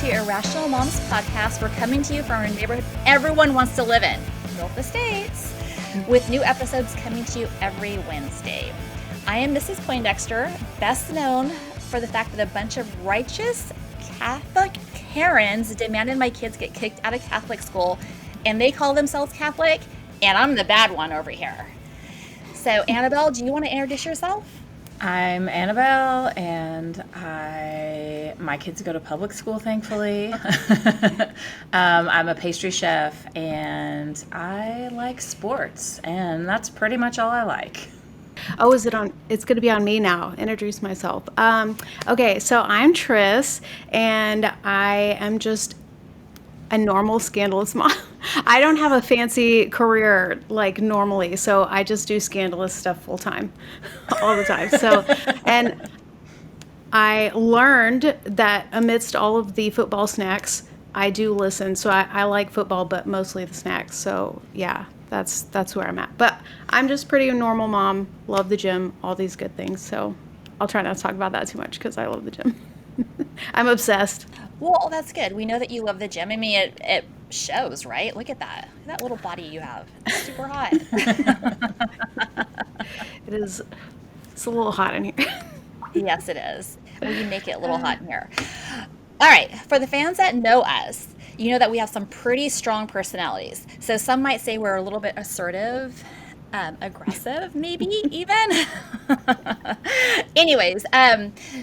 to irRational Moms Podcast. We're coming to you from a neighborhood everyone wants to live in, middle of the States, with new episodes coming to you every Wednesday. I am Mrs. Poindexter, best known for the fact that a bunch of righteous Catholic Karens demanded my kids get kicked out of Catholic school, and they call themselves Catholic, and I'm the bad one over here. So, Annabelle, do you want to introduce yourself? I'm Annabelle, and my kids go to public school, thankfully. I'm a pastry chef, and I like sports, and that's pretty much all I like. Oh, is it on? It's going to be on me now. Introduce myself. Okay, so I'm Tris, and I am just a normal scandalous mom. I don't have a fancy career like normally, so I just do scandalous stuff full time, all the time. So, and I learned that amidst all of the football snacks, I do listen. So I like football, but mostly the snacks. So yeah, that's where I'm at. But I'm just pretty normal mom, love the gym, all these good things. So I'll try not to talk about that too much because I love the gym. I'm obsessed. Well, that's good. We know that you love the gym. I mean, it shows, right? Look at that. Look at that little body you have. It's super hot. It's a little hot in here. Yes, it is. Well, you make it a little hot in here. All right. For the fans that know us, you know that we have some pretty strong personalities. So some might say we're a little bit assertive, aggressive, maybe even. Anyways,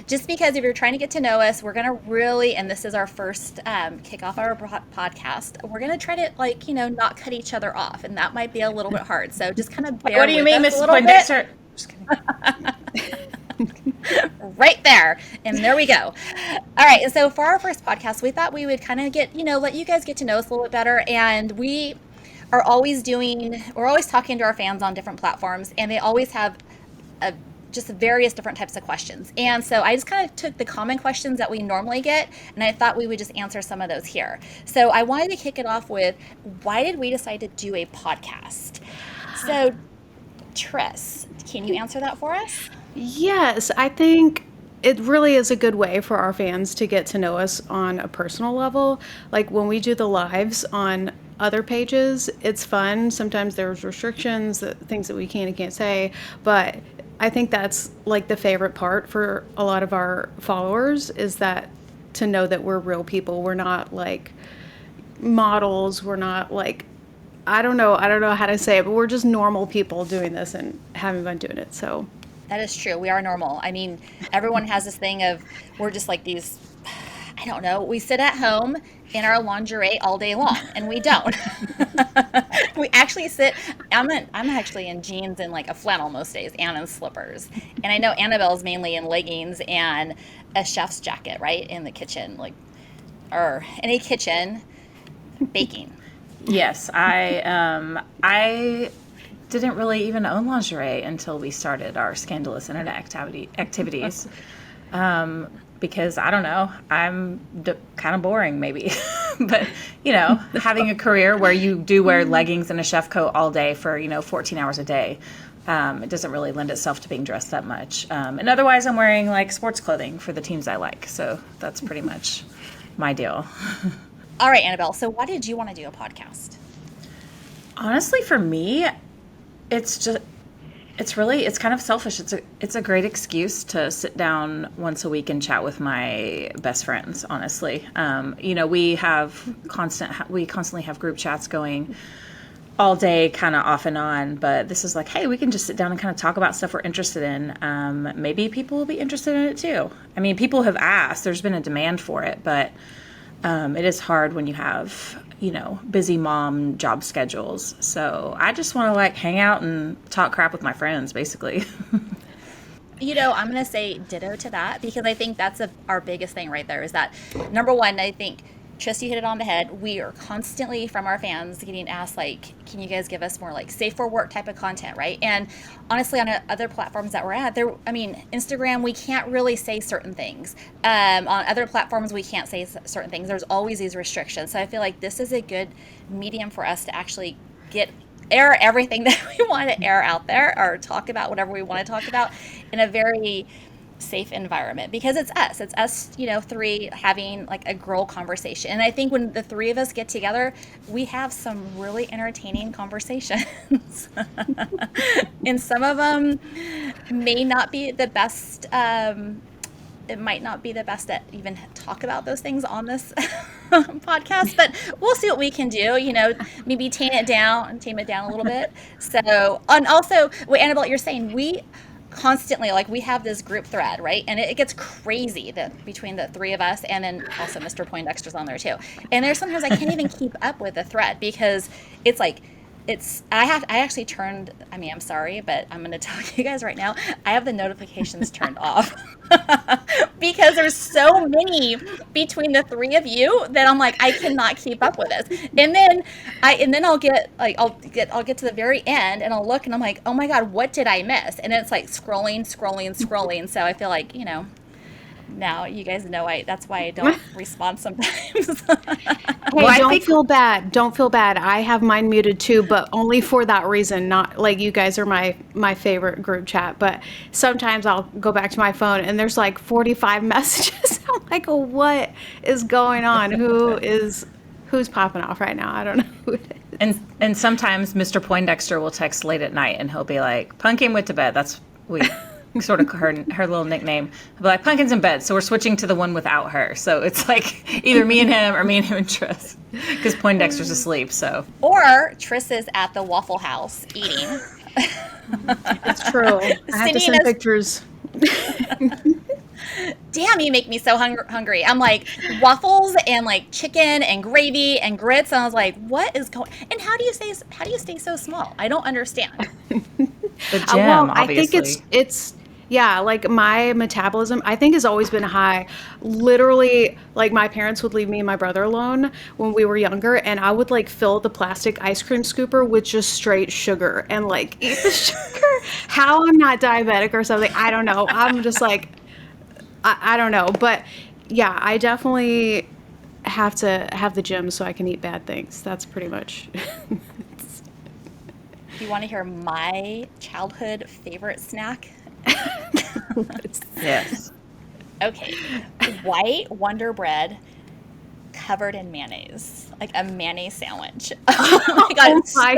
just because if you're trying to get to know us, we're going to really, and this is our first kickoff of our podcast, we're going to try to not cut each other off. And that might be a little bit hard. So just kind of bear What do you with mean, us a Mrs. little Poindexter? Just kidding. Right there. And there we go. All right. And so for our first podcast, we thought we would kind of let you guys get to know us a little bit better. And we're always talking to our fans on different platforms, and they always have just various different types of questions. And so I just kind of took the common questions that we normally get, and I thought we would just answer some of those here. So I wanted to kick it off with, why did we decide to do a podcast? So Tris, can you answer that for us? Yes, I think it really is a good way for our fans to get to know us on a personal level. Like when we do the lives on other pages, it's fun. Sometimes there's restrictions, things that we can and can't say, but I think that's like the favorite part for a lot of our followers, is that to know that we're real people. We're not like models. We're not like, I don't know how to say it, but we're just normal people doing this and having fun doing it. So that is true. We are normal. I mean, everyone has this thing of, we're just like these, I don't know, we sit at home in our lingerie all day long, and we don't. We actually sit, I'm actually in jeans and like a flannel most days, and in slippers. And I know Annabelle's mainly in leggings and a chef's jacket, right? In the kitchen, or in a kitchen, baking. Yes, I didn't really even own lingerie until we started our scandalous internet activities. Because I don't know, I'm kind of boring maybe, but having a career where you do wear leggings and a chef coat all day for 14 hours a day, it doesn't really lend itself to being dressed that much. And otherwise, I'm wearing like sports clothing for the teams I like, so that's pretty much my deal. All right, Annabelle. So why did you want to do a podcast? Honestly, for me, it's kind of selfish. It's a great excuse to sit down once a week and chat with my best friends, honestly. We constantly have group chats going all day, kind of off and on, but this is like, hey, we can just sit down and kind of talk about stuff we're interested in. Maybe people will be interested in it too. I mean, people have asked, there's been a demand for it, but it is hard when you have busy mom job schedules. So I just want to hang out and talk crap with my friends, basically. I'm going to say ditto to that, because I think that's our biggest thing right there, is that, number one, I think, Tris, you hit it on the head. We are constantly from our fans getting asked, can you guys give us more safe for work type of content, right? And honestly, on other platforms that we're at, Instagram, we can't really say certain things. On other platforms, we can't say certain things. There's always these restrictions. So I feel like this is a good medium for us to actually air everything that we want to air out there, or talk about whatever we want to talk about in a very safe environment because it's us. It's us, three having like a girl conversation. And I think when the three of us get together, we have some really entertaining conversations. And some of them may not be the best. It might not be the best to even talk about those things on this podcast, but we'll see what we can do, maybe tame it down a little bit. So, and also what Annabelle, you're saying, we constantly, like, we have this group thread, right? And it gets crazy between the three of us, and then also Mr. Poindexter's on there too. And there's sometimes I can't even keep up with the thread because it's like, I'm sorry, but I'm going to tell you guys right now, I have the notifications turned off because there's so many between the three of you that I'm like, I cannot keep up with this. And then I'll get to the very end and I'll look and I'm like, oh my God, what did I miss? And it's like scrolling. So I feel like, now you guys know that's why I don't respond sometimes. Hey, don't feel bad. Don't feel bad. I have mine muted too, but only for that reason. Not like you guys are my favorite group chat, but sometimes I'll go back to my phone and there's like 45 messages. I'm like, oh, what is going on? Who's popping off right now? I don't know who it is. And sometimes Mr. Poindexter will text late at night and he'll be like, Pumpkin went to bed. That's sort of her little nickname. I'll be like, Pumpkin's in bed, so we're switching to the one without her. So it's like either me and him or me and him and Tris, because Poindexter's asleep. So or Tris is at the Waffle House eating. It's true. I have to send pictures. Damn, you make me so hungry. I'm like, waffles and like chicken and gravy and grits. And I was like, what is going? And how do you stay so small? I don't understand. The gym, obviously. I think it's yeah, like my metabolism, I think, has always been high. Literally, like my parents would leave me and my brother alone when we were younger, and I would like fill the plastic ice cream scooper with just straight sugar and like eat the sugar. How I'm not diabetic or something, I don't know. I'm just like, I don't know. But yeah, I definitely have to have the gym so I can eat bad things. That's pretty much. You want to hear my childhood favorite snack? Yes. Okay. White Wonder Bread covered in mayonnaise, like a mayonnaise sandwich. Oh my God, it's so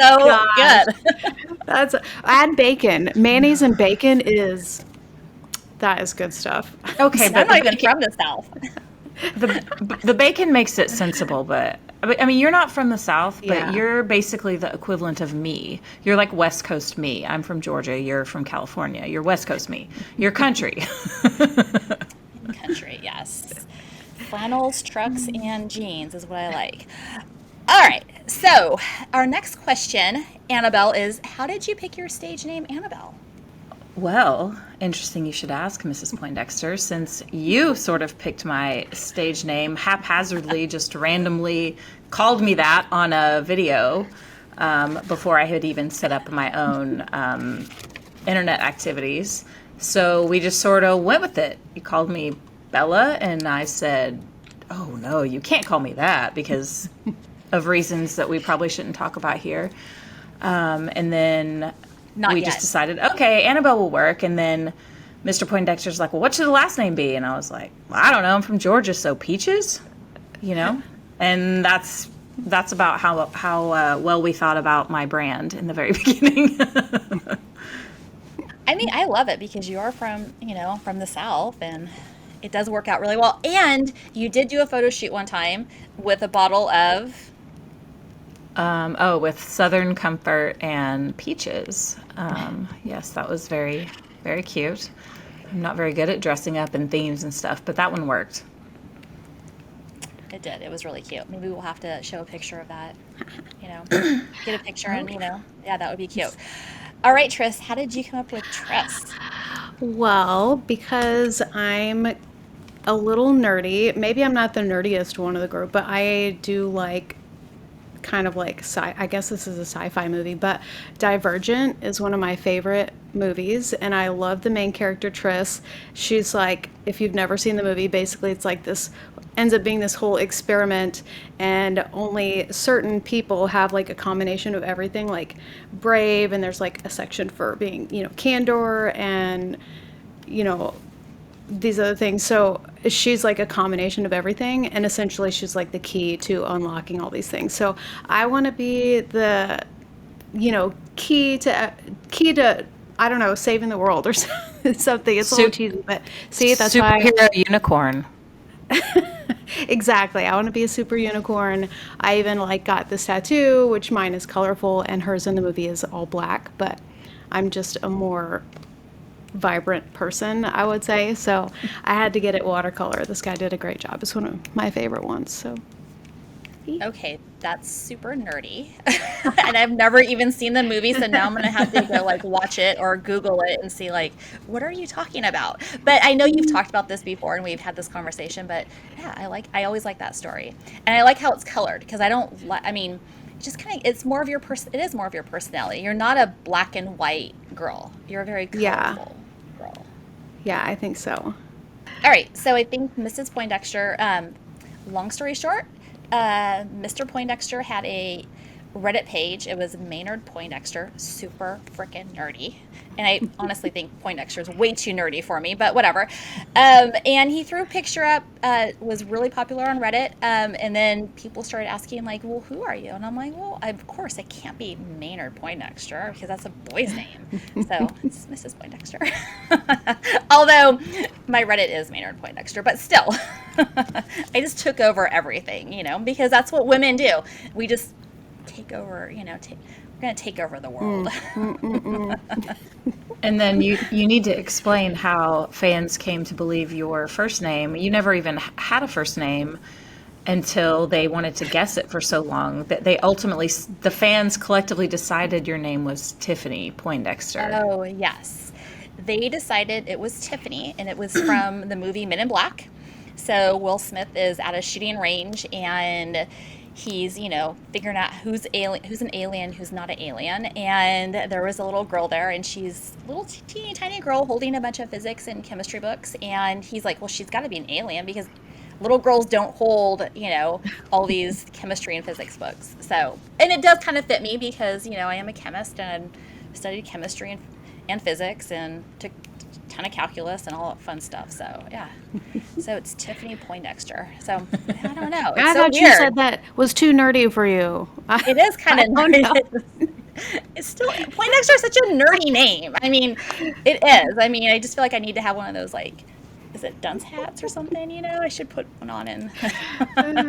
good. Add bacon. Mayonnaise and bacon that is good stuff. Okay, but I'm not even from the South. The bacon makes it sensible, but I mean, you're not from the South, but Yeah. You're basically the equivalent of me. You're like West Coast me. I'm from Georgia. You're from California. You're West Coast me. You're country. Country, yes. Flannels, trucks, and jeans is what I like. All right, so our next question, Annabelle, is how did you pick your stage name, Annabelle? Well, interesting you should ask, Mrs. Poindexter, since you sort of picked my stage name haphazardly, just randomly called me that on a video before I had even set up my own internet activities. So we just sort of went with it. You called me Bella, and I said, oh, no, you can't call me that because of reasons that we probably shouldn't talk about here. And then... just decided, okay, Annabelle will work. And then Mr. Poindexter's like, well, what should the last name be? And I was like, well, I don't know. I'm from Georgia, so Peaches, And that's about how well we thought about my brand in the very beginning. I mean, I love it because you are from the South, and it does work out really well. And you did do a photo shoot one time with a bottle of... with Southern Comfort and Peaches. Yes, that was very, very cute. I'm not very good at dressing up in themes and stuff, but that one worked. It did. It was really cute. Maybe we'll have to show a picture of that, get a picture and, yeah, that would be cute. All right, Tris, how did you come up with Tris? Well, because I'm a little nerdy. Maybe I'm not the nerdiest one of the group, but I do like kind of like I guess this is a sci-fi movie, but Divergent is one of my favorite movies, and I love the main character Tris. She's like, if you've never seen the movie, basically it's like this ends up being this whole experiment, and only certain people have like a combination of everything, like brave, and there's like a section for being candor and these other things. So she's like a combination of everything, and essentially she's like the key to unlocking all these things. So I want to be the, key to I don't know, saving the world or something. It's a little Su- cheesy, but see, that's why. Superhero unicorn. Exactly. I want to be a super unicorn. I even like got this tattoo, which mine is colorful and hers in the movie is all black, but I'm just a more vibrant person, I would say. So I had to get it watercolor. This guy did a great job. It's one of my favorite ones. So Okay, that's super nerdy. And I've never even seen the movie, so now I'm gonna have to go like watch it or Google it and see like what are you talking about? But I know you've talked about this before and we've had this conversation, but yeah, I always like that story. And I like how it's colored because I don't I mean, just kind of it's more of your it is more of your personality. You're not a black and white girl. You're a very yeah, colorful girl. yeah, I think so. All right, so I think Mrs. Poindexter, long story short, Mr. Poindexter had a Reddit page. It was Maynard Poindexter, super freaking nerdy. And I honestly think Poindexter is way too nerdy for me, but whatever. And he threw a picture up, was really popular on Reddit. And then people started asking, like, well, who are you? And I'm like, well, of course, it can't be Maynard Poindexter because that's a boy's name. So it's Mrs. Poindexter. Although my Reddit is Maynard Poindexter, but still, I just took over everything, because that's what women do. We just take over, we're going to take over the world. And then you need to explain how fans came to believe your first name. You never even had a first name until they wanted to guess it for so long that they ultimately, the fans collectively decided your name was Tiffany Poindexter. Oh, yes. They decided it was Tiffany, and it was from the movie Men in Black. So Will Smith is at a shooting range, and he's, figuring out who's an alien, who's not an alien. And there was a little girl there, and she's a little teeny tiny girl holding a bunch of physics and chemistry books. And he's like, well, she's got to be an alien because little girls don't hold, all these chemistry and physics books. So, and it does kind of fit me because, I am a chemist and studied chemistry and physics and took a ton of calculus and all that fun stuff. So, yeah. So it's Tiffany Poindexter. So I don't know. It's I so thought weird. you said that was too nerdy for you. It is kind of I don't know. nerdy. It's still Poindexter is such a nerdy name. I mean, it is. I mean, I just feel like I need to have one of those is it dunce hats or something? I should put one on and.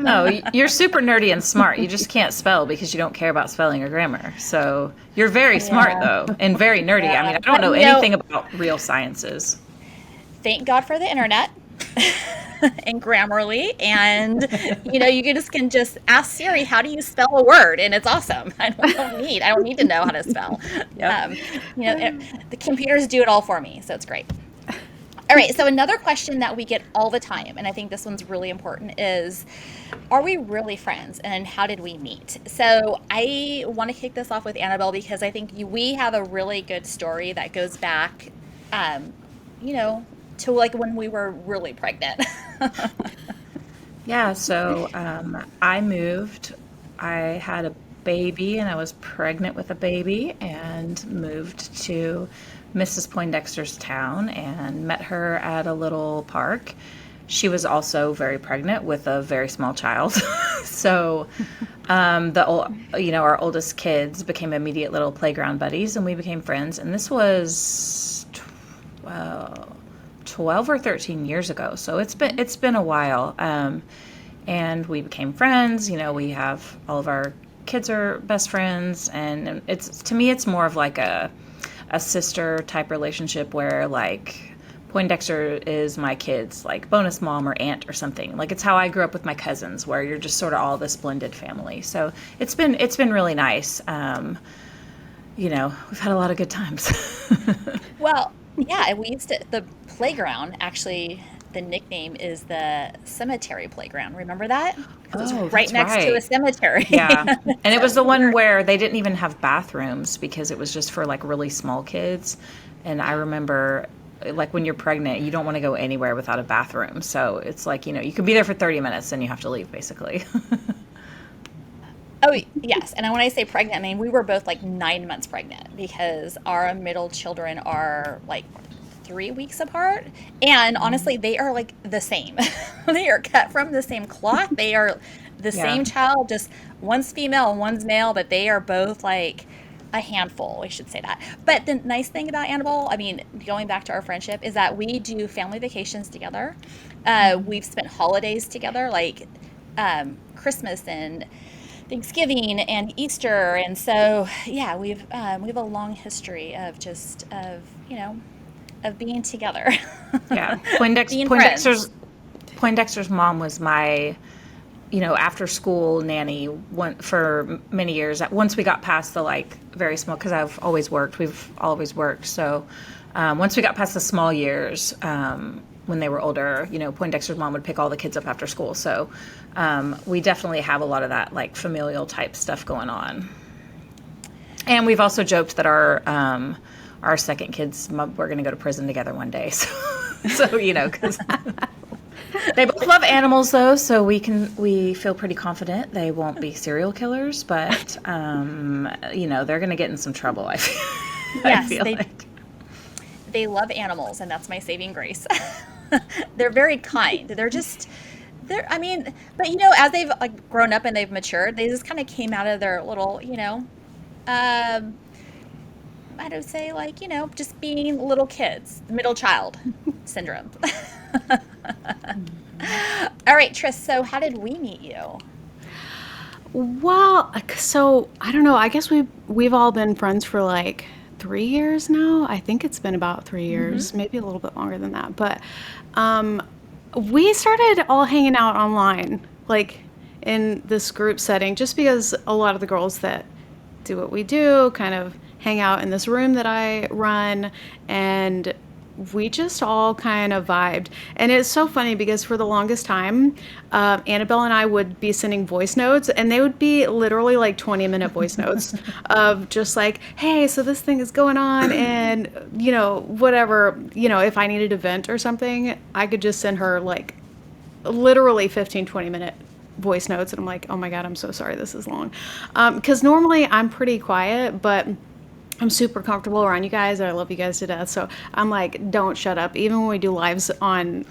No, you're super nerdy and smart. You just can't spell because you don't care about spelling or grammar. So you're very smart though, and very nerdy. I mean, I don't know anything about real sciences. Thank God for the internet. And Grammarly, and you can just ask Siri, how do you spell a word, and it's awesome. I don't need to know how to spell. Yep. The computers do it all for me, so it's great. All right, so another question that we get all the time, and I think this one's really important, is are we really friends, and how did we meet? So I want to kick this off with Annabelle because I think we have a really good story that goes back to when we were really pregnant. Yeah, so I moved. I had a baby and I was pregnant with a baby and moved to Mrs. Poindexter's town and met her at a little park. She was also very pregnant with a very small child. So our oldest kids became immediate little playground buddies and we became friends. And this was 12 or 13 years ago. So it's been a while. And we became friends. We have all of our kids are best friends. And to me, it's more of like a sister type relationship where like Poindexter is my kid's like bonus mom or aunt or something. Like it's how I grew up with my cousins where you're just sort of all this blended family. So it's been really nice. We've had a lot of good times. Well, yeah, we used to, the playground, actually, the nickname is the cemetery playground. Remember that? Because it was right next to a cemetery. Yeah. And it was the one where they didn't even have bathrooms because it was just for like really small kids. And I remember like when you're pregnant, you don't want to go anywhere without a bathroom. So it's like, you can be there for 30 minutes and you have to leave basically. Oh, yes. And when I say pregnant, I mean, we were both like 9 months pregnant because our middle children are like 3 weeks apart. And honestly, they are like the same. They are cut from the same cloth. They are the Yeah. same child, just one's female and one's male, but they are both like a handful, we should say that. But the nice thing about Annabelle, I mean, going back to our friendship, is that we do family vacations together. We've spent holidays together, like Christmas and Thanksgiving and Easter, and so yeah, we have a long history of just of of being together, Yeah. being friends. Poindexter's mom was my, after school nanny for many years. Once we got past the like very small, because we've always worked. So once we got past the small years, when they were older, Poindexter's mom would pick all the kids up after school. So we definitely have a lot of that like familial type stuff going on. And we've also joked that our second kids, we're going to go to prison together one day. So because they both love animals though, so we feel pretty confident they won't be serial killers, but they're going to get in some trouble. I Yes, feel like they love animals, and that's my saving grace. They're very kind. I mean, but as they've like grown up and they've matured, they just kind of came out of their little, I would say like, just being little kids, middle child syndrome. All right, Tris, so how did we meet you? Well, so I don't know. I guess we've all been friends for like 3 years now. I think it's been about 3 years, maybe a little bit longer than that. But we started all hanging out online, like in this group setting, just because a lot of the girls that do what we do kind of hang out in this room that I run, and we just all kind of vibed. And it's so funny because for the longest time, Annabelle and I would be sending voice notes, and they would be literally like 20-minute voice notes of just like, hey, so this thing is going on, and whatever, if I needed a vent or something, I could just send her like literally 15-20 minute voice notes, and I'm like, oh my God, I'm so sorry this is long. Because normally I'm pretty quiet, but I'm super comfortable around you guys. I love you guys to death. So I'm like, don't shut up. Even when we do lives on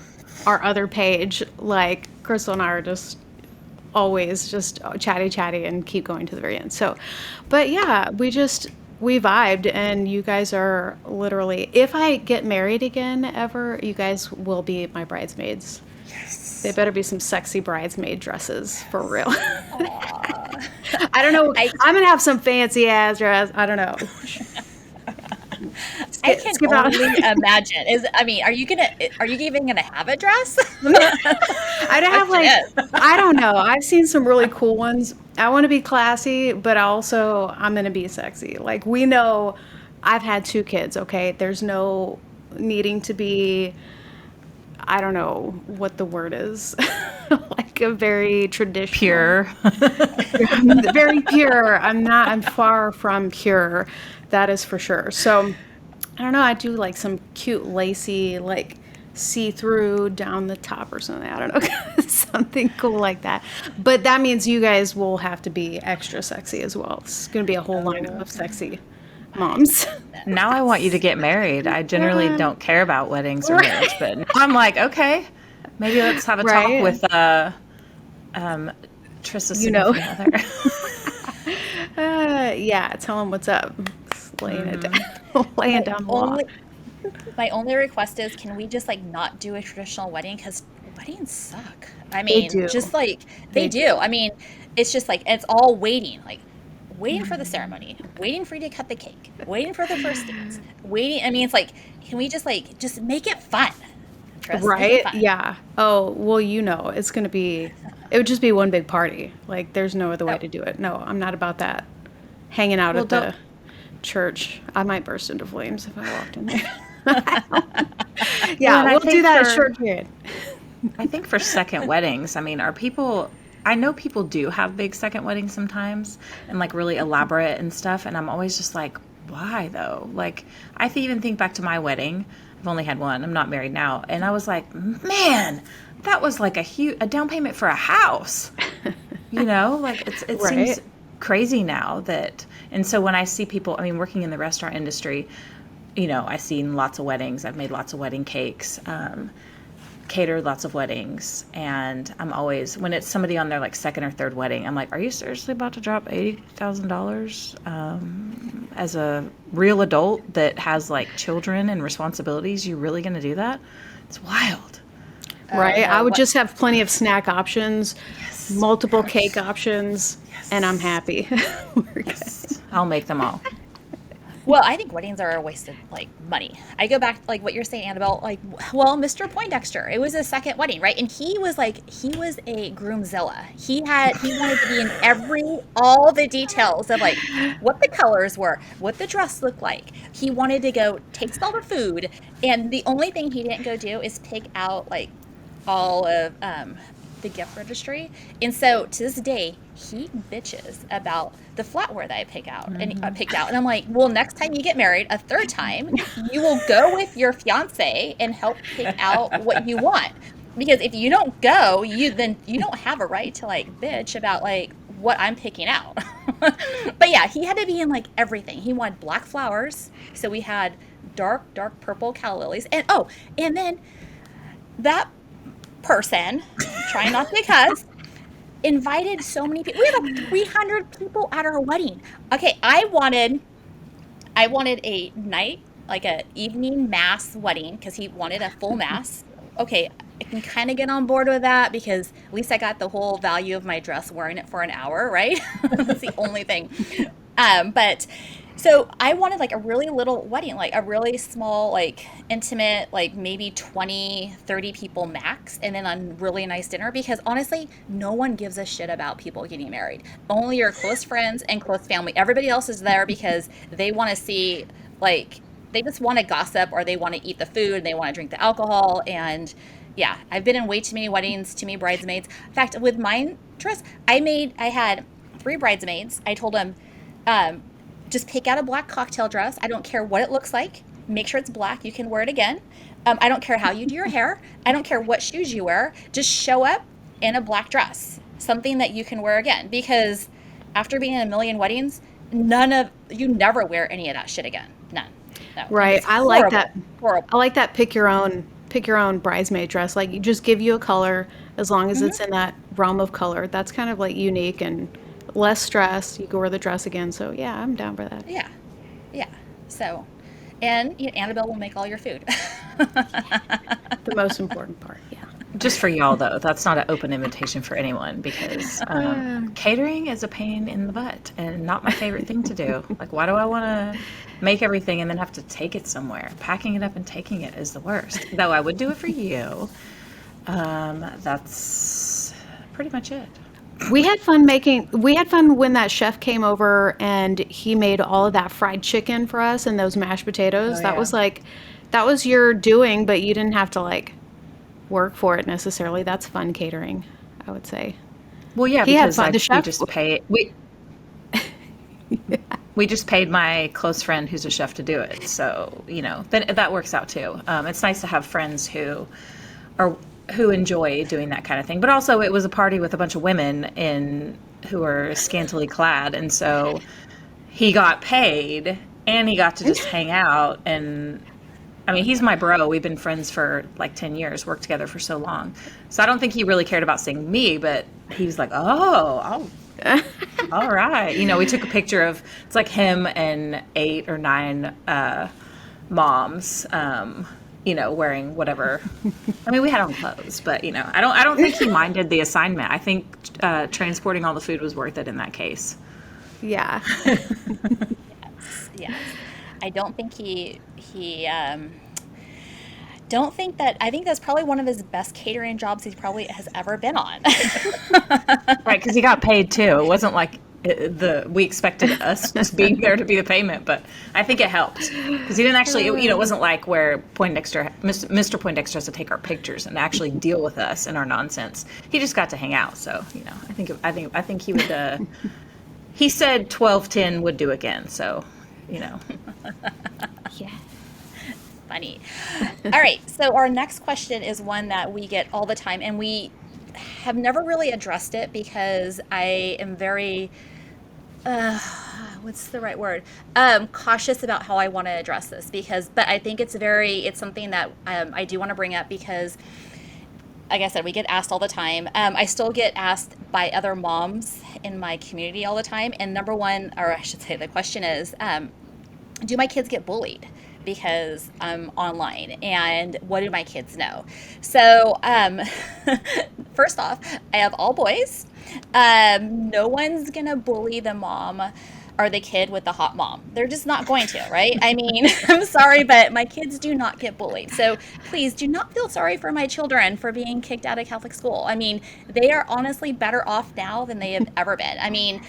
our other page, like Crystal and I are just always just chatty and keep going to the very end. So, but yeah, we vibed, and you guys are literally, if I get married again ever, you guys will be my bridesmaids. Yes. They better be some sexy bridesmaid dresses for real. I don't know. I'm gonna have some fancy ass dress. I don't know. I can only imagine. Are you even gonna have a dress? I don't have I don't know. I've seen some really cool ones. I want to be classy, but also I'm gonna be sexy. Like, we know I've had 2 kids. Okay, there's no needing to be, I don't know what the word is, like a very traditional. pure. Very pure. I'm far from pure. That is for sure. So, I don't know. I do like some cute lacy, like see-through down the top or something. I don't know. Something cool like that. But that means you guys will have to be extra sexy as well. It's going to be a whole lineup of sexy moms. Now I want you to get married. I generally don't care about weddings or marriage, but now I'm like, okay, maybe let's have a talk with Trish's significant other. Yeah, tell them what's up. Just laying it down, laying down the law. My only request is, can we just like not do a traditional wedding? Because weddings suck. I mean, do. just like they do. I mean, it's just like it's all waiting, like waiting for the ceremony, waiting for you to cut the cake, waiting for the first dance, waiting. I mean, it's like, can we just make it fun? Trust, Right? make it fun. Yeah. Oh, well, it's going to be, it would just be one big party. Like, there's no other way to do it. No, I'm not about that. Hanging out at the church. I might burst into flames if I walked in there. Yeah, we'll do that a short period. I think for second weddings, I mean, I know people do have big second weddings sometimes and like really elaborate and stuff. And I'm always just like, why though? Like, I even think back to my wedding. I've only had one. I'm not married now. And I was like, man, that was like a down payment for a house. Like it Right. seems crazy now and so when I see people, I mean, working in the restaurant industry, I've seen lots of weddings. I've made lots of wedding cakes, catered lots of weddings. And I'm always, when it's somebody on their like second or third wedding, I'm like, are you seriously about to drop $80,000 as a real adult that has like children and responsibilities? You really going to do that? It's wild. Right. I No, would what? just have plenty of snack options, Yes. multiple cake options, and I'm Yes. happy. We're good. I'll make them all. Well, I think weddings are a waste of like money. I go back like what you're saying, Annabelle. Like, well, Mr. Poindexter, it was his second wedding, right? And he was a groomzilla. He wanted to be in all the details of like what the colors were, what the dress looked like. He wanted to go taste all the food, and the only thing he didn't go do is pick out like all of the gift registry. And so to this day, he bitches about the flatware that I picked out. And I'm like, well, next time you get married, a third time, you will go with your fiance and help pick out what you want. Because if you don't go, then you don't have a right to like bitch about like what I'm picking out. But yeah, he had to be in like everything. He wanted black flowers, so we had dark purple calla lilies, and then that person, trying not to cuss, invited so many people. We had like 300 people at our wedding. Okay, I wanted a night, like a evening mass wedding, because he wanted a full mass. Okay, I can kind of get on board with that because at least I got the whole value of my dress wearing it for an hour, right? That's the only thing. But so I wanted like a really little wedding, like a really small, like intimate, like maybe 20, 30 people max, and then a really nice dinner because honestly, no one gives a shit about people getting married. Only your close friends and close family. Everybody else is there because they want to see, like, they just want to gossip or they want to eat the food and they want to drink the alcohol. And yeah, I've been in way too many weddings, too many bridesmaids. In fact, with mine dress, I had 3 bridesmaids. I told them, just pick out a black cocktail dress. I don't care what it looks like. Make sure it's black. You can wear it again. I don't care how you do your hair. I don't care what shoes you wear. Just show up in a black dress, something that you can wear again. Because after being in a million weddings, you never wear any of that shit again. None. No. Right. It's I like horrible. that. Horrible. I like that pick your own bridesmaid dress. Like you just give you a color as long as it's in that realm of color. That's kind of like unique and less stress. You can wear the dress again. So yeah, I'm down for that. Yeah. Yeah. So, and Annabelle will make all your food. The most important part. Yeah. Just for y'all, though, that's not an open invitation for anyone because catering is a pain in the butt and not my favorite thing to do. Like, why do I want to make everything and then have to take it somewhere? Packing it up and taking it is the worst. Though I would do it for you. That's pretty much it. We had fun when that chef came over and he made all of that fried chicken for us and those mashed potatoes. Oh, That yeah. was that was your doing, but you didn't have to like work for it necessarily. That's fun catering, I would say. Well, yeah, He had because fun. The we chef. just pay we just paid my close friend who's a chef to do it. So, then that works out too. It's nice to have friends who enjoy doing that kind of thing. But also it was a party with a bunch of women who are scantily clad. And so he got paid and he got to just hang out. And I mean, he's my bro. We've been friends for like 10 years, worked together for so long. So I don't think he really cared about seeing me, but he was like, oh, all right. We took a picture of, it's like him and 8 or 9 moms, wearing whatever. I mean, we had on clothes, but I don't think he minded the assignment. I think transporting all the food was worth it in that case. Yeah. Yes. I don't think he don't think that. I think that's probably one of his best catering jobs he probably has ever been on. Right, because he got paid too. It wasn't like we expected us just being there to be the payment, but I think it helped because he didn't actually. It wasn't like where Mr. Poindexter has to take our pictures and actually deal with us and our nonsense. He just got to hang out. So I think he would. He said 12-10 would do again. So Yeah. Funny. All right. So our next question is one that we get all the time, and we have never really addressed it because I am very, what's the right word? Cautious about how I want to address this but I think it's something that I do want to bring up because, like I said, we get asked all the time. I still get asked by other moms in my community all the time. And number one, or I should say, the question is, do my kids get bullied because I'm online, and what do my kids know? So first off, I have all boys. No one's gonna bully the mom or the kid with the hot mom. They're just not going to, right? I mean, I'm sorry, but my kids do not get bullied. So please do not feel sorry for my children for being kicked out of Catholic school. I mean, they are honestly better off now than they have ever been. I mean,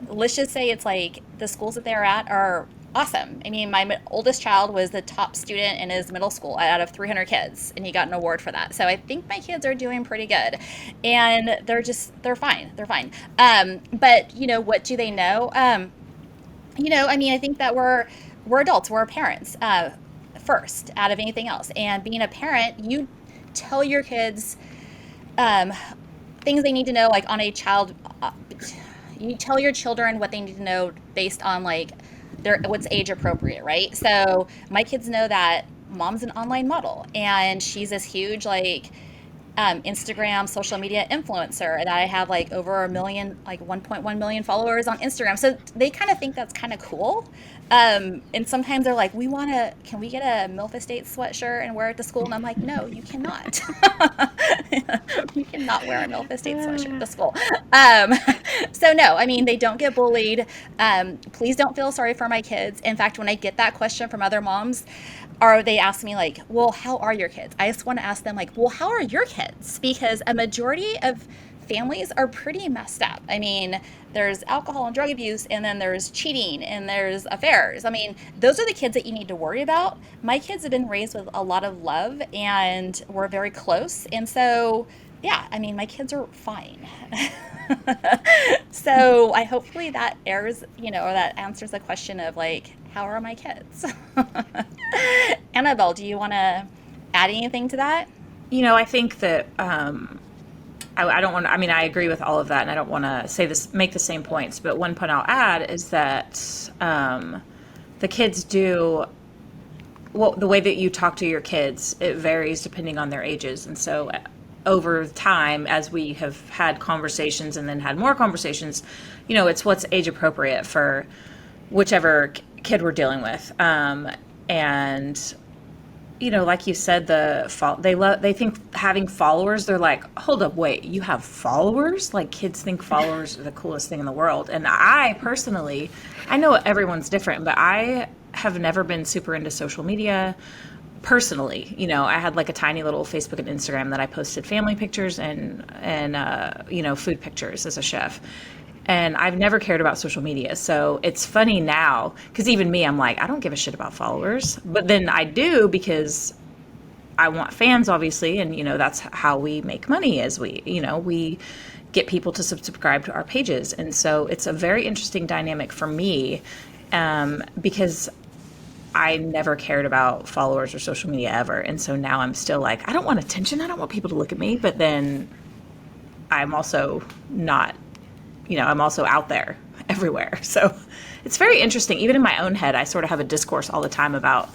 let's just say it's like the schools that they're at are awesome. I mean, my oldest child was the top student in his middle school out of 300 kids, and he got an award for that. So I think my kids are doing pretty good, and they're fine. They're fine. But what do they know? I mean, I think that we're adults, we're parents first out of anything else. And being a parent, you tell your kids things they need to know, like on a child. You tell your children what they need to know based on like what's age appropriate, right? So my kids know that mom's an online model, and she's this huge like Instagram social media influencer that I have like over a million, like 1.1 million followers on Instagram. So they kind of think that's kind of cool. And sometimes they're like, can we get a MILF Estate sweatshirt and wear it to school? And I'm like, no, you cannot. You cannot wear a MILF Estate sweatshirt to school. So no, I mean, they don't get bullied. Please don't feel sorry for my kids. In fact, when I get that question from other moms, or they ask me like, well, how are your kids? I just want to ask them like, well, how are your kids? Because a majority of families are pretty messed up. I mean, there's alcohol and drug abuse, and then there's cheating, and there's affairs. I mean, those are the kids that you need to worry about. My kids have been raised with a lot of love, and we're very close. And so, yeah, I mean, my kids are fine. So I hopefully that airs, or that answers the question of like, how are my kids? Annabelle, do you want to add anything to that? I think that I don't want to, I mean, I agree with all of that, and I don't want to make the same points, but one point I'll add is that the kids do, well, the way that you talk to your kids, it varies depending on their ages. And so over time, as we have had conversations and then had more conversations, it's what's age appropriate for whichever kid we're dealing with. And like you said, they think having followers, they're like, hold up, wait, you have followers? Like, kids think followers are the coolest thing in the world. And I personally, I know everyone's different, but I have never been super into social media personally. I had like a tiny little Facebook and Instagram that I posted family pictures and food pictures as a chef. And I've never cared about social media. So it's funny now, because even me, I'm like, I don't give a shit about followers. But then I do, because I want fans, obviously. And, that's how we make money, is we get people to subscribe to our pages. And so it's a very interesting dynamic for me, because I never cared about followers or social media ever. And so now I'm still like, I don't want attention. I don't want people to look at me. But then I'm also not, I'm also out there everywhere. So it's very interesting. Even in my own head, I sort of have a discourse all the time about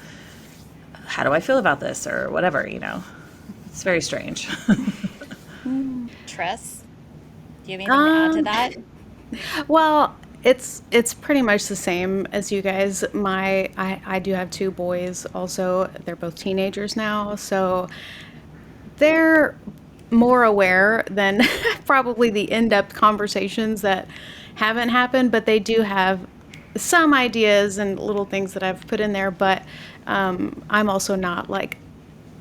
how do I feel about this or whatever, It's very strange. Tress, do you have anything to add to that? Well, it's pretty much the same as you guys. I do have two boys also. They're both teenagers now, so they're more aware than probably the in-depth conversations that haven't happened, but they do have some ideas and little things that I've put in there. But I'm also not like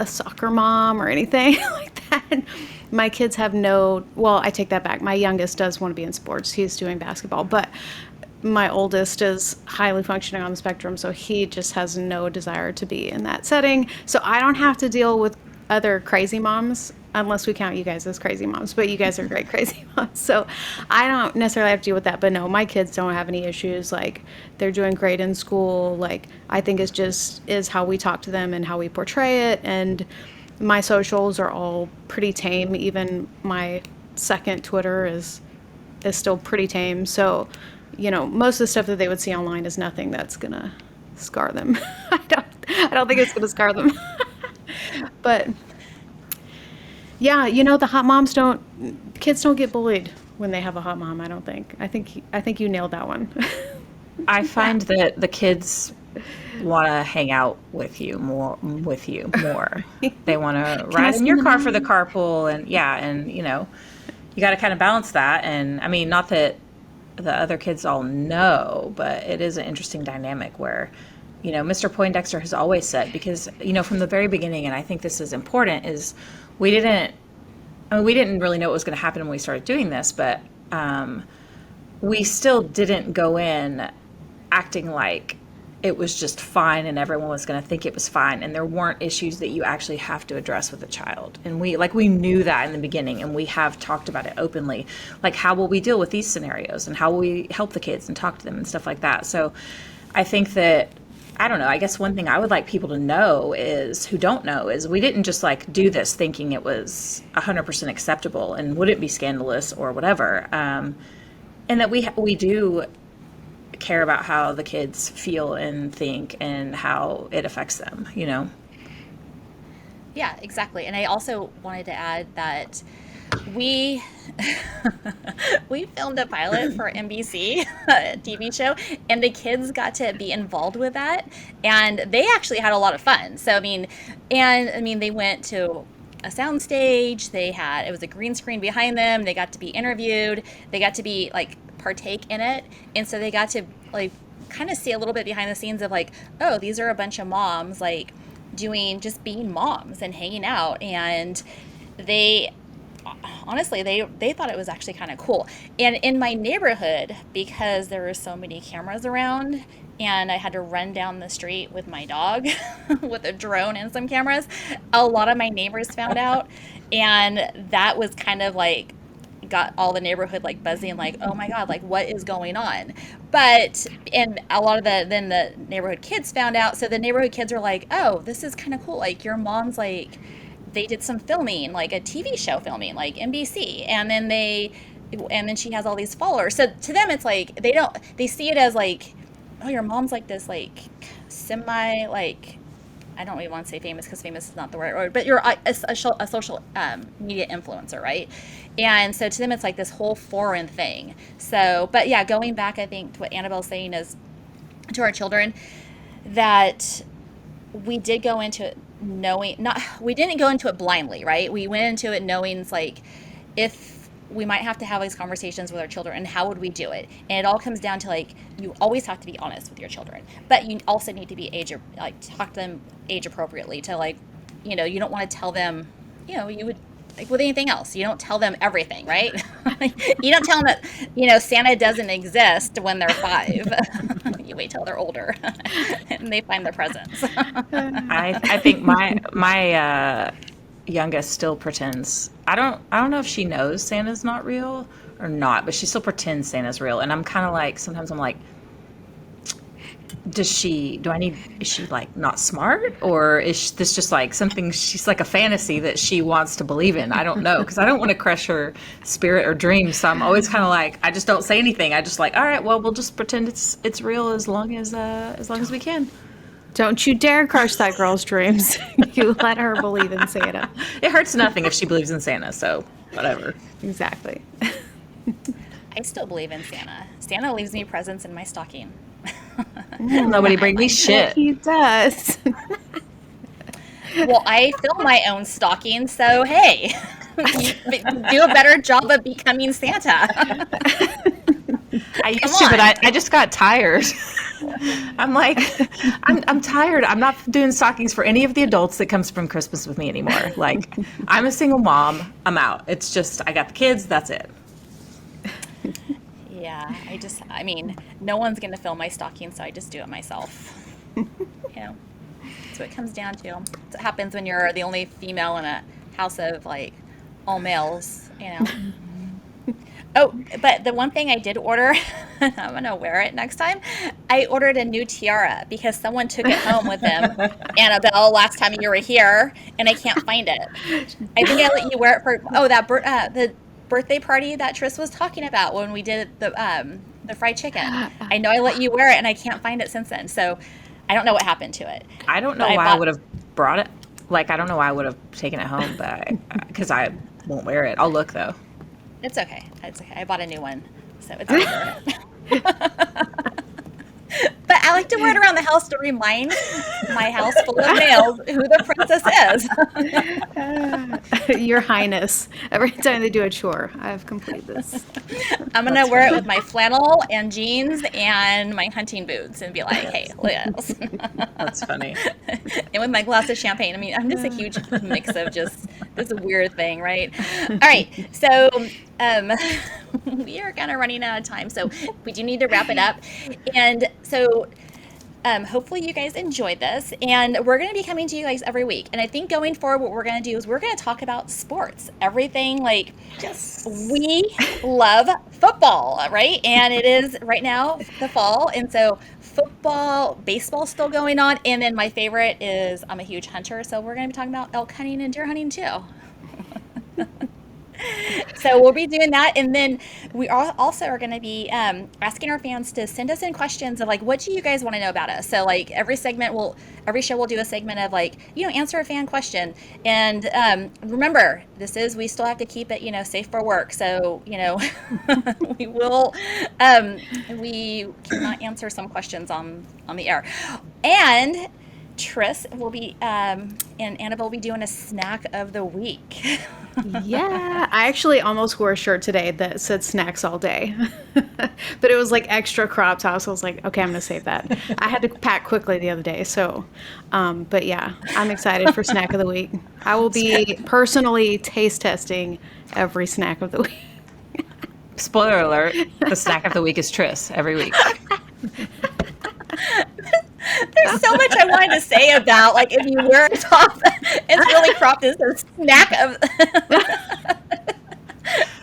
a soccer mom or anything like that. My kids have I take that back. My youngest does want to be in sports. He's doing basketball, but my oldest is highly functioning on the spectrum, so he just has no desire to be in that setting. So I don't have to deal with other crazy moms, unless we count you guys as crazy moms, but you guys are great crazy moms. So I don't necessarily have to deal with that. But no, my kids don't have any issues. Like, they're doing great in school. Like, I think it's just is how we talk to them and how we portray it. And my socials are all pretty tame. Even my second Twitter is still pretty tame. So most of the stuff that they would see online is nothing that's gonna scar them. I don't think it's gonna scar them. But yeah, the hot moms kids don't get bullied when they have a hot mom, I don't think. I think you nailed that one. I find that the kids want to hang out with you more. They want to Can I ride in your spend the car for the night? carpool, and yeah, and you got to kind of balance that. And I mean, not that the other kids all know, but it is an interesting dynamic where, Mr. Poindexter has always said, because, from the very beginning, and I think this is important, is we didn't, we didn't really know what was going to happen when we started doing this, but we still didn't go in acting like it was just fine and everyone was going to think it was fine, and there weren't issues that you actually have to address with a child. And we knew that in the beginning, and we have talked about it openly, like how will we deal with these scenarios and how will we help the kids and talk to them and stuff like that. So I think that, I don't know, I guess one thing I would like people to know is, who don't know, is we didn't just do this thinking it was 100% acceptable and wouldn't be scandalous or whatever. And that we do care about how the kids feel and think and how it affects them. Yeah, exactly. And I also wanted to add that we we filmed a pilot for NBC, a TV show, and the kids got to be involved with that, and they actually had a lot of fun. So I mean they went to a sound stage. It was a green screen behind them. They got to be interviewed. They got to be partake in it, and so they got to kind of see a little bit behind the scenes of oh, these are a bunch of moms just being moms and hanging out, and they honestly they thought it was actually kind of cool. And in my neighborhood, because there were so many cameras around and I had to run down the street with my dog with a drone and some cameras, a lot of my neighbors found out, and that was kind of got all the neighborhood buzzing, oh my god, what is going on. And a lot of the neighborhood kids found out, so the neighborhood kids were oh, this is kind of cool, your mom's they did some filming, a TV show filming, NBC, and then she has all these followers. So to them it's they see it as oh, your mom's this semi I don't even want to say famous, because famous is not the right word, but you're a social media influencer, right? And so to them, it's this whole foreign thing. So, but yeah, going back, I think to what Annabelle's saying is, to our children, that we did go into it we didn't go into it blindly, right? We went into it knowing if we might have to have these conversations with our children, and how would we do it? And it all comes down to you always have to be honest with your children, but you also need to be talk to them age appropriately, to you don't want to tell them, you would with anything else, you don't tell them everything, right? You don't tell them that Santa doesn't exist when they're 5. You wait till they're older and they find their presents. I think my youngest still pretends. I don't know if she knows Santa's not real or not, but she still pretends Santa's real. And I'm kind of sometimes I'm is she not smart, or is this just something she's a fantasy that she wants to believe in? I don't know, because I don't want to crush her spirit or dreams. So I'm always kind of I just don't say anything. I just all right, well, we'll just pretend it's real as long as we can. Don't you dare crush that girl's dreams. You let her believe in Santa. It hurts nothing if she believes in Santa, so whatever. Exactly. I still believe in Santa. Santa leaves me presents in my stocking. Nobody bring me shit. He does. Well, I fill my own stocking, so hey, do a better job of becoming Santa. I used to, but I just got tired. I'm I'm tired. I'm not doing stockings for any of the adults that come spend Christmas with me anymore. I'm a single mom. I'm out. It's just, I got the kids. That's it. Yeah, I mean, no one's going to fill my stocking, so I just do it myself. That's what it comes down to. That's what happens when you're the only female in a house of all males, Oh, but the one thing I did order, I'm going to wear it next time. I ordered a new tiara because someone took it home with them, Annabelle, last time you were here, and I can't find it. I think I let you wear it for, the birthday party that Tris was talking about when we did the the fried chicken. I know I let you wear it, and I can't find it since then. So I don't know what happened to it. I don't know But I why I bought. would have brought it. Like, I don't know why I would have taken it home, but because I won't wear it. I'll look though. It's okay. It's okay. I bought a new one, so it's okay. But I like to wear it around the house to remind my house full of males who the princess is. Your Highness. Every time they do a chore, I have completed this. I'm gonna wear it with my flannel and jeans and my hunting boots and be like, "Hey, look at this." That's funny. And with my glass of champagne. I mean, I'm just a huge mix of just this weird thing, right? All right, so we are kind of running out of time, so we do need to wrap it up. And so hopefully you guys enjoyed this, and we're going to be coming to you guys every week. And I think going forward, what we're going to do is we're going to talk about sports, everything. Like, Yes. we love football, right? And it is right now the fall, and so football, baseball's still going on, and then my favorite is I'm a huge hunter, so we're going to be talking about elk hunting and deer hunting too. So we'll be doing that, and then we also are going to be asking our fans to send us in questions of like, what do you guys want to know about us? So like every show we'll do a segment of like, answer a fan question. And remember, we still have to keep it, safe for work. So we will we cannot answer some questions on the air. And Tris will be and Annabelle will be doing a snack of the week. Yeah, I actually almost wore a shirt today that said snacks all day, but it was like extra crop top. So I was like, okay, I'm going to save that. I had to pack quickly the other day. So, but yeah, I'm excited for snack of the week. I will be personally taste testing every snack of the week. Spoiler alert, the snack of the week is Tris every week. There's so much I wanted to say about, like, if you wear a top, it's really cropped as a snack of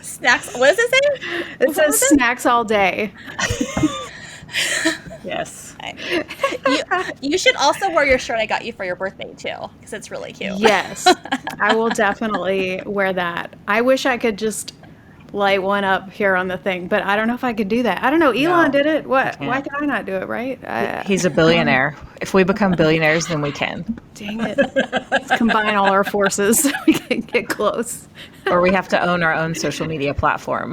snacks. What does it say? It says snacks all day. Yes. You should also wear your shirt I got you for your birthday too, because it's really cute. Yes, I will definitely wear that. I wish I could just light one up here on the thing, but I don't know if I could do that. I don't know. Elon did it. What? Why can I not do it? Right? He's a billionaire. If we become billionaires, then we can. Dang it! Let's combine all our forces so we can get close. Or we have to own our own social media platform.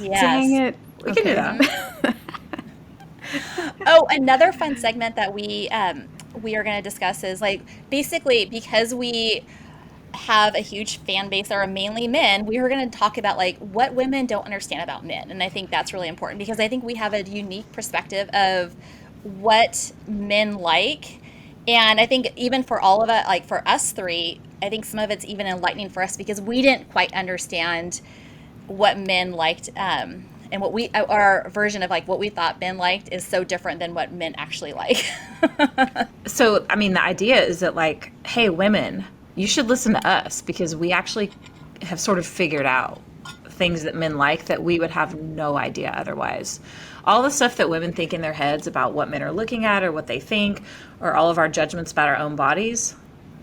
Yes. Dang it! We can do that. Oh, another fun segment that we are going to discuss is like basically because we have a huge fan base that are mainly men, we were going to talk about like what women don't understand about men. And I think that's really important because I think we have a unique perspective of what men like. And I think even for all of it, like for us three, I think some of it's even enlightening for us because we didn't quite understand what men liked. And what our version of like what we thought men liked is so different than what men actually like. So, I mean, the idea is that like, hey, women, you should listen to us because we actually have sort of figured out things that men like that we would have no idea otherwise. All the stuff that women think in their heads about what men are looking at or what they think, or all of our judgments about our own bodies,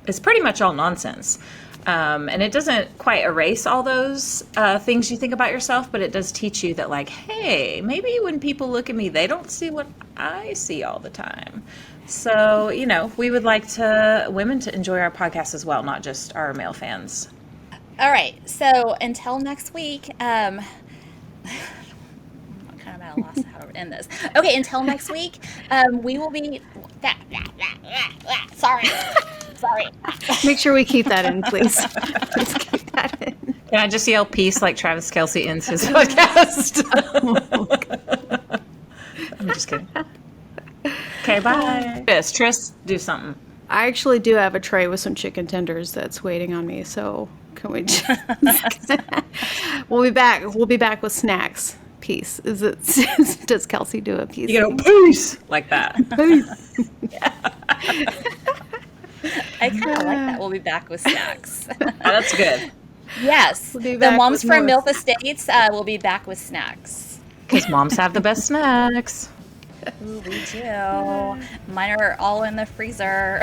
is pretty much all nonsense. And it doesn't quite erase all those things you think about yourself, but it does teach you that like, hey, maybe when people look at me, they don't see what I see all the time. So, we would like women to enjoy our podcast as well, not just our male fans. All right. So until next week, I'm kind of at a loss how to end this. Okay. Until next week, we will be, sorry. Make sure we keep that in, please. Please keep that in. Can I just yell peace like Travis Kelce ends his podcast? I'm just kidding. Okay, bye. Yes, Tris, do something. I actually do have a tray with some chicken tenders that's waiting on me, so can we just... We'll be back. We'll be back with snacks. Peace. Does Kelsey do a piece? You go, peace! Like that. Peace. I kind of like that. We'll be back with snacks. That's good. Yes. We'll be The back moms with from more. MILF Estates will be back with snacks. Because moms have the best snacks. Ooh, we do. Mine are all in the freezer.